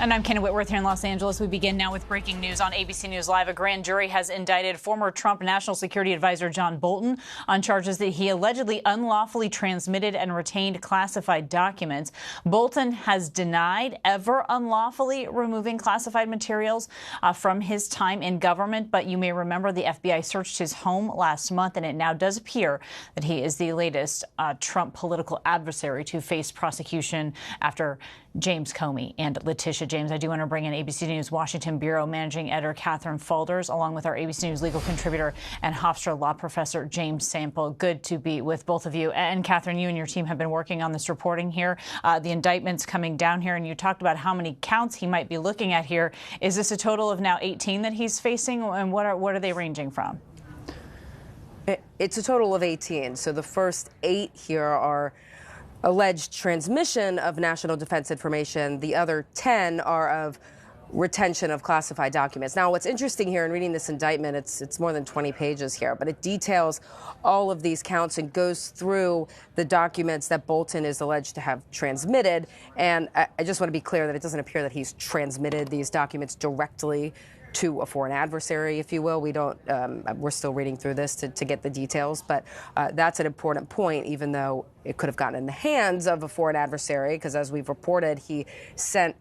And I'm Kenna Whitworth here in Los Angeles. We begin now with breaking news on ABC News Live. A grand jury has indicted former Trump National Security Advisor John Bolton on charges that he allegedly unlawfully transmitted and retained classified documents. Bolton has denied ever unlawfully removing classified materials from his time in government. But you may remember the FBI searched his home last month, and it now does appear that he is the latest Trump political adversary to face prosecution after James Comey and Letitia James. I do want to bring in ABC News Washington Bureau Managing Editor Catherine Faulders, along with our ABC News legal contributor and Hofstra Law Professor James Sample. Good to be with both of you. And Catherine, you and your team have been working on this reporting here. The indictment's coming down here, and you talked about how many counts he might be looking at here. Is this a total of now 18 that he's facing, and what are they ranging from? It's a total of 18. So the first 8 here are alleged transmission of national defense information. The other 10 are of retention of classified documents. Now, what's interesting here in reading this indictment, it's more than 20 pages here, but it details all of these counts and goes through the documents that Bolton is alleged to have transmitted. And I just want to be clear that it doesn't appear that he's transmitted these documents directly to a foreign adversary, if you will. We don't, we're still reading through this to get the details, but that's an important point, even though it could have gotten in the hands of a foreign adversary, because as we've reported, he sent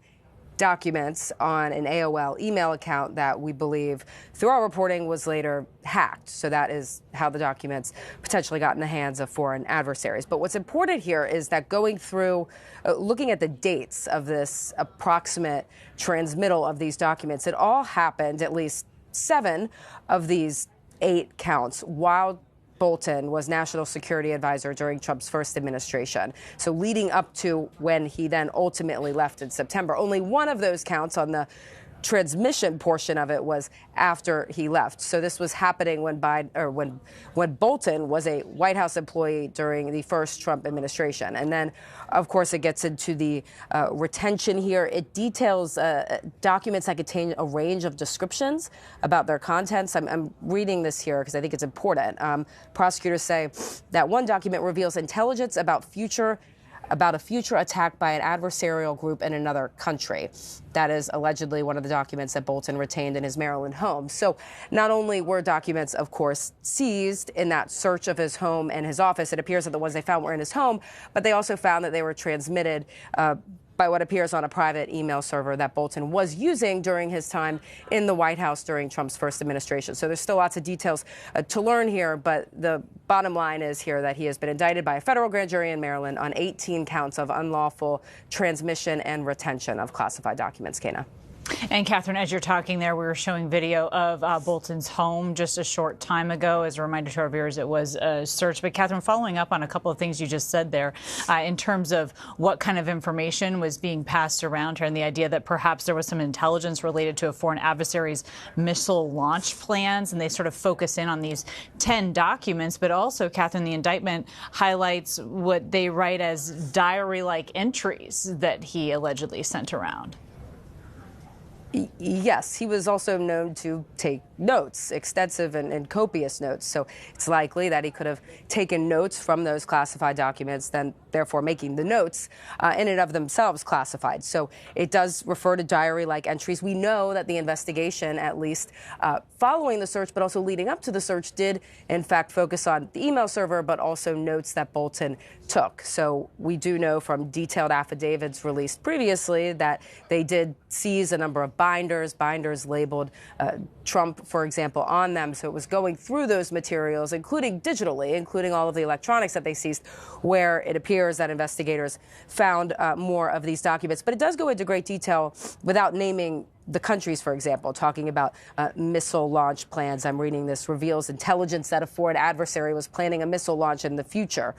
documents on an AOL email account that we believe, through our reporting, was later hacked. So that is how the documents potentially got in the hands of foreign adversaries. But what's important here is that going through, looking at the dates of this approximate transmittal of these documents, it all happened, at least 7 of these 8 counts, while Bolton was National Security Advisor during Trump's first administration. So leading up to when he then ultimately left in September. Only one of those counts on the transmission portion of it was after he left. So this was happening when Bolton was a White House employee during the first Trump administration. And then, of course, it gets into the retention here. It details documents that contain a range of descriptions about their contents. I'm reading this here because I think it's important. Prosecutors say that one document reveals intelligence about a future attack by an adversarial group in another country. That is allegedly one of the documents that Bolton retained in his Maryland home. So not only were documents, of course, seized in that search of his home and his office, it appears that the ones they found were in his home, but they also found that they were transmitted by what appears on a private email server that Bolton was using during his time in the White House during Trump's first administration. So there's still lots of details to learn here, but the bottom line is here that he has been indicted by a federal grand jury in Maryland on 18 counts of unlawful transmission and retention of classified documents. Kana. And Catherine, as you're talking there, we were showing video of Bolton's home just a short time ago. As a reminder to our viewers, it was a search. But Catherine, following up on a couple of things you just said there, in terms of what kind of information was being passed around here and the idea that perhaps there was some intelligence related to a foreign adversary's missile launch plans, and they sort of focus in on these 10 documents. But also, Catherine, the indictment highlights what they write as diary-like entries that he allegedly sent around. Yes, he was also known to take notes, extensive and copious notes. So it's likely that he could have taken notes from those classified documents, then therefore making the notes in and of themselves classified. So it does refer to diary-like entries. We know that the investigation, at least following the search, but also leading up to the search, did in fact focus on the email server, but also notes that Bolton took. So we do know from detailed affidavits released previously that they did seize a number of binders labeled Trump, for example, on them. So it was going through those materials, including digitally, including all of the electronics that they seized, where it appears that investigators found more of these documents. But it does go into great detail without naming the countries, for example, talking about missile launch plans. I'm reading this reveals intelligence that a foreign adversary was planning a missile launch in the future.